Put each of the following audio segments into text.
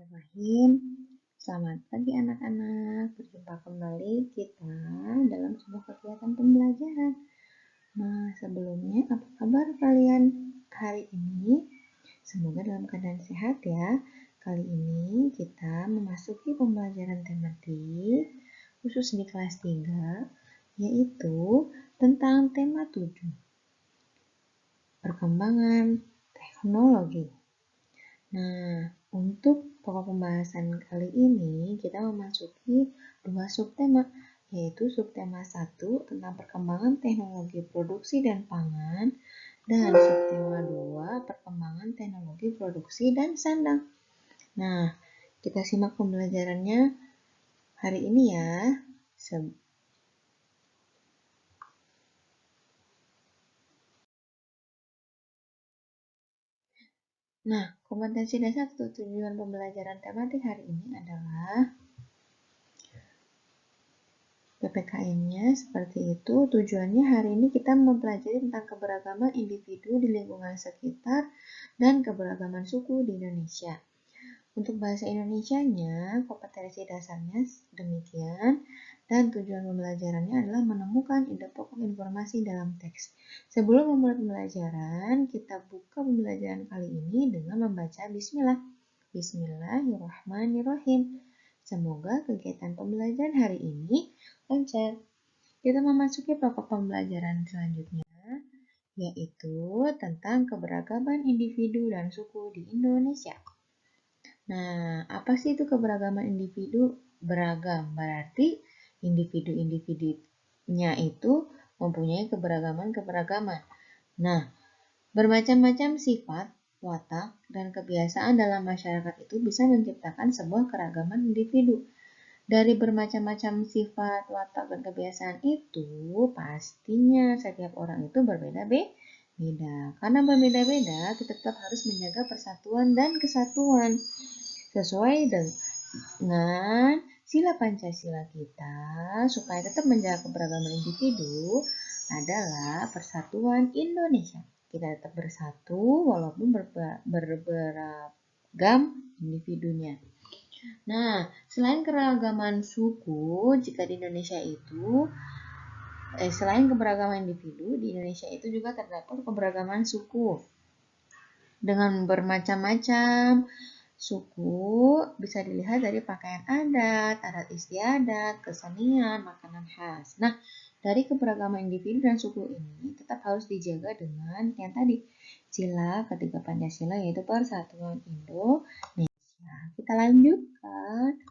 Bismillahirrahmanirrahim. Selamat pagi anak-anak. Berjumpa kembali kita dalam sebuah kegiatan pembelajaran. Nah, sebelumnya apa kabar kalian hari ini? Semoga dalam keadaan sehat ya. Kali ini kita memasuki pembelajaran tematik khusus di kelas 3, yaitu tentang tema 7. Perkembangan teknologi. Nah, untuk pokok pembahasan kali ini kita memasuki 2 subtema, yaitu subtema 1 tentang perkembangan teknologi produksi dan pangan, dan subtema 2 perkembangan teknologi produksi dan sandang. Nah, kita simak pembelajarannya hari ini ya. Nah, kompetensi dasar atau tujuan pembelajaran tematik hari ini adalah PPKN-nya seperti itu. Tujuannya hari ini kita mempelajari tentang keberagaman individu di lingkungan sekitar dan keberagaman suku di Indonesia. Untuk bahasa Indonesianya, kompetensi dasarnya demikian, dan tujuan pembelajarannya adalah menemukan ide pokok informasi dalam teks. Sebelum memulai pembelajaran, kita buka pembelajaran kali ini dengan membaca Bismillah. Bismillahirrahmanirrahim. Semoga kegiatan pembelajaran hari ini lancar. Kita memasuki pokok pembelajaran selanjutnya, yaitu tentang keberagaman individu dan suku di Indonesia. Nah, apa sih itu keberagaman individu? Beragam, berarti individu-individunya itu mempunyai keberagaman-keberagaman. Nah, bermacam-macam sifat, watak, dan kebiasaan dalam masyarakat itu bisa menciptakan sebuah keragaman individu. Dari bermacam-macam sifat, watak, dan kebiasaan itu, pastinya setiap orang itu berbeda-beda. Karena berbeda-beda, kita tetap harus menjaga persatuan dan kesatuan. Sesuai dengan sila Pancasila kita, supaya tetap menjaga keberagaman individu, adalah persatuan Indonesia. Kita tetap bersatu walaupun beragam individunya. Nah, selain keragaman suku, jika di Indonesia itu, selain keberagaman individu, di Indonesia itu juga terdapat keberagaman suku. Dengan bermacam-macam suku bisa dilihat dari pakaian adat, adat istiadat, kesenian, makanan khas. Nah, dari keberagaman individu dan suku ini tetap harus dijaga dengan yang tadi, sila ketiga Pancasila, yaitu persatuan Indonesia. Kita lanjutkan.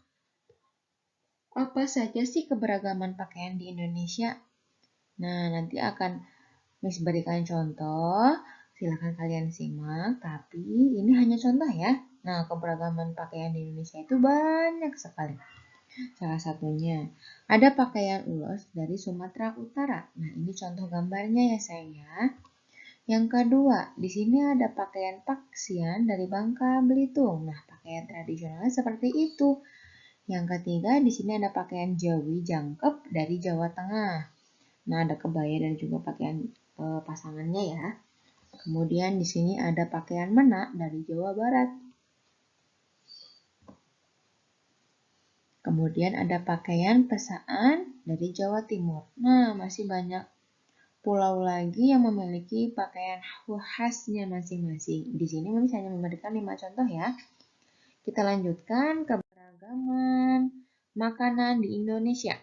Apa saja sih keberagaman pakaian di Indonesia? Nah, nanti akan Miss berikan contoh. Silakan kalian simak, tapi ini hanya contoh ya. Nah, keberagaman pakaian di Indonesia itu banyak sekali. Salah satunya, ada pakaian ulos dari Sumatera Utara. Nah, ini contoh gambarnya ya sayang ya. Yang kedua, di sini ada pakaian paksian dari Bangka Belitung. Nah, pakaian tradisionalnya seperti itu. Yang ketiga, di sini ada pakaian Jawi Jangkep dari Jawa Tengah. Nah, ada kebaya dan juga pakaian pasangannya ya. Kemudian di sini ada pakaian menak dari Jawa Barat. Kemudian ada pakaian pesaan dari Jawa Timur. Nah, masih banyak pulau lagi yang memiliki pakaian khasnya masing-masing. Di sini Miss hanya memberikan 5 contoh ya. Kita lanjutkan ke keberagaman makanan di Indonesia.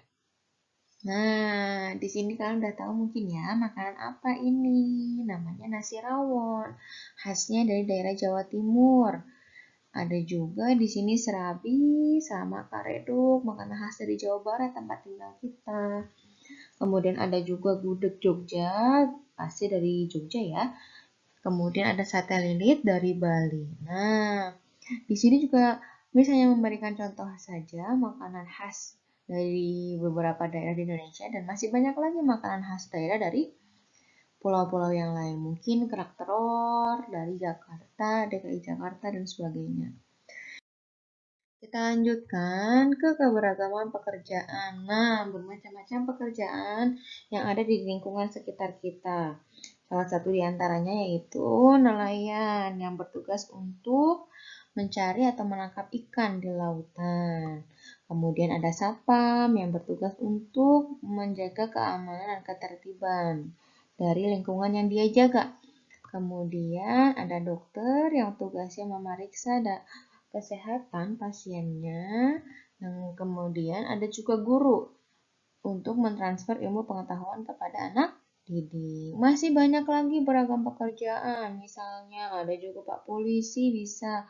Nah, di sini kalian udah tahu mungkin ya, makanan apa ini? Namanya nasi rawon. Khasnya dari daerah Jawa Timur. Ada juga di sini serabi sama karedok, makanan khas dari Jawa Barat, tempat tinggal kita. Kemudian ada juga gudeg Jogja, pasti dari Jogja ya. Kemudian ada sate lilit dari Bali. Nah, di sini juga misalnya memberikan contoh saja makanan khas dari beberapa daerah di Indonesia, dan masih banyak lagi makanan khas daerah dari pulau-pulau yang lain. Mungkin kerak telur dari Jakarta, DKI Jakarta, dan sebagainya. Kita lanjutkan ke keberagaman pekerjaan. Nah, bermacam-macam pekerjaan yang ada di lingkungan sekitar kita. Salah satu di antaranya yaitu nelayan yang bertugas untuk mencari atau menangkap ikan di lautan. Kemudian ada satpam yang bertugas untuk menjaga keamanan dan ketertiban dari lingkungan yang dia jaga. Kemudian ada dokter yang tugasnya memeriksa kesehatan pasiennya. Dan kemudian ada juga guru untuk mentransfer ilmu pengetahuan kepada anak didik. Masih banyak lagi beragam pekerjaan. Misalnya ada juga Pak Polisi bisa,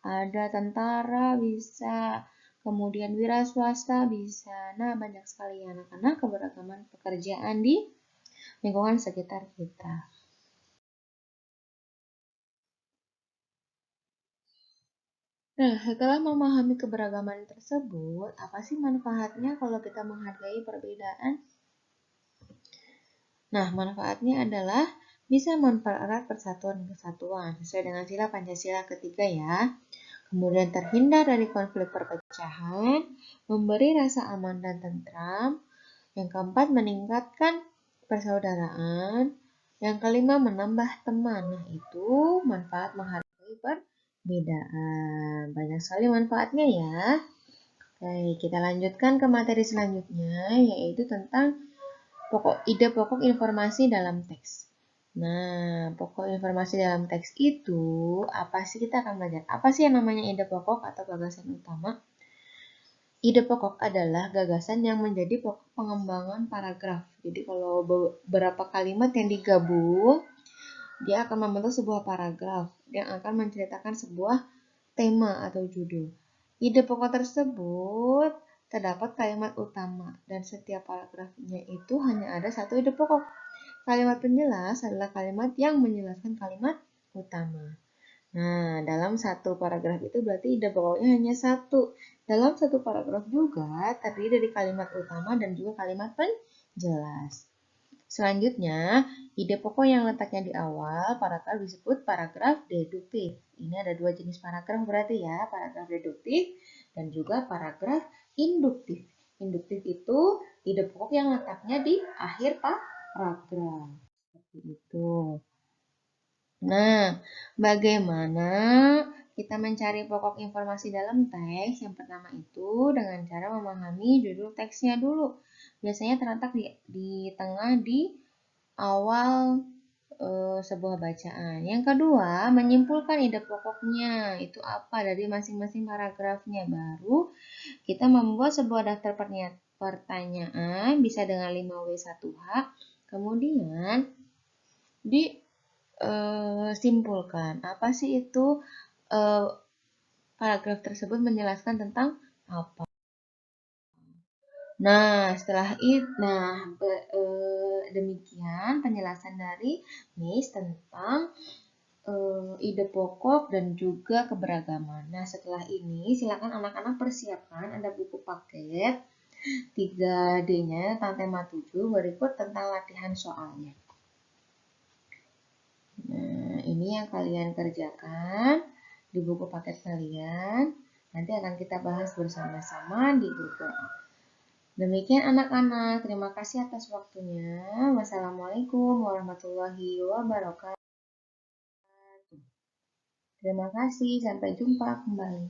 ada tentara bisa, kemudian wira swasta bisa. Nah, banyak sekali anak-anak keberagaman pekerjaan di lingkungan sekitar kita. Nah, setelah memahami keberagaman tersebut, apa sih manfaatnya kalau kita menghargai perbedaan? Nah, manfaatnya adalah bisa mempererat persatuan dan kesatuan sesuai dengan sila Pancasila ketiga ya. Kemudian terhindar dari konflik perpecahan, memberi rasa aman dan tentram. Yang keempat, meningkatkan persaudaraan. Yang kelima, menambah teman. Nah, itu manfaat menghargai perbedaan. Banyak sekali manfaatnya ya. Oke, kita lanjutkan ke materi selanjutnya, yaitu tentang ide pokok informasi dalam teks. Nah, pokok informasi dalam teks itu apa sih, kita akan belajar? Apa sih yang namanya ide pokok atau gagasan utama? Ide pokok adalah gagasan yang menjadi pokok pengembangan paragraf. Jadi kalau beberapa kalimat yang digabung, dia akan membentuk sebuah paragraf yang akan menceritakan sebuah tema atau judul. Ide pokok tersebut terdapat kalimat utama dan setiap paragrafnya itu hanya ada satu ide pokok. Kalimat penjelas adalah kalimat yang menjelaskan kalimat utama. Nah, dalam satu paragraf itu berarti ide pokoknya hanya satu. Dalam satu paragraf juga terdiri dari kalimat utama dan juga kalimat penjelas. Selanjutnya, ide pokok yang letaknya di awal paragraf disebut paragraf deduktif. Ini ada dua jenis paragraf berarti ya, paragraf deduktif dan juga paragraf induktif. Induktif itu ide pokok yang letaknya di akhir paragraf. Seperti itu. Nah, bagaimana kita mencari pokok informasi dalam teks? Yang pertama itu dengan cara memahami judul teksnya dulu. Biasanya terletak di tengah, di awal sebuah bacaan. Yang kedua, menyimpulkan ide pokoknya. Itu apa dari masing-masing paragrafnya. Baru kita membuat sebuah daftar pertanyaan, bisa dengan 5W1H. Kemudian simpulkan. Apa sih itu paragraf tersebut menjelaskan tentang apa? Nah, demikian penjelasan dari Miss tentang ide pokok dan juga keberagaman. Nah, setelah ini silakan anak-anak persiapkan, ada buku paket 3D-nya tentang tema 7 berikut tentang latihan soalnya. Nah, ini yang kalian kerjakan di buku paket kalian. Nanti akan kita bahas bersama-sama di grup WA. Demikian anak-anak, terima kasih atas waktunya. Wassalamualaikum warahmatullahi wabarakatuh. Terima kasih, sampai jumpa kembali.